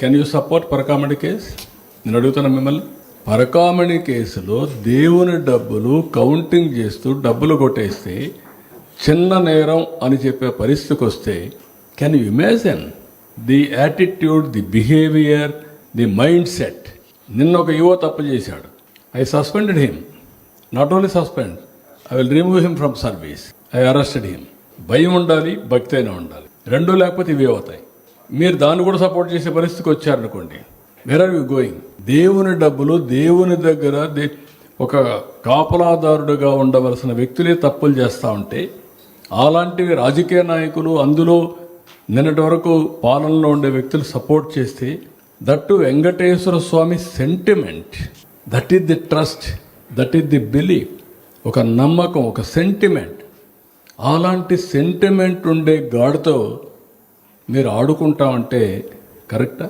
Can you support Parakamani case? నేను అడుగుతున్నా మిమ్మల్ని. పరకామణి కేసులో దేవుని డబ్బులు కౌంటింగ్ చేస్తూ డబ్బులు కొట్టేస్తే చిన్న నేరం అని చెప్పే పరిస్థితికి వస్తే can you imagine the attitude, the behaviour, the mind set. నిన్న ఒక యువ తప్పు చేశాడు. I suspended him. Not only suspend, I will remove him from service. I arrested him. భయం ఉండాలి, భక్తి అయినా ఉండాలి. రెండూ లేకపోతే ఇవే అవుతాయి. మీరు దాన్ని కూడా సపోర్ట్ చేసే పరిస్థితికి వచ్చారనుకోండి, వేర్ ఆర్ యూ గోయింగ్? దేవుని డబ్బులు దేవుని దగ్గర ఒక కాపలాదారుడుగా ఉండవలసిన వ్యక్తులే తప్పులు చేస్తూ ఉంటే, అలాంటివి రాజకీయ నాయకులు, అందులో నిన్నటి వరకు పాలనలో ఉండే వ్యక్తులు సపోర్ట్ చేస్తే, that Venkateswara Swami sentiment, that is the trust, that is the belief, ఒక నమ్మకం, ఒక సెంటిమెంట్. అలాంటి సెంటిమెంట్ ఉండే గాడితో మీరు ఆడుకుంటామంటే కరెక్టా?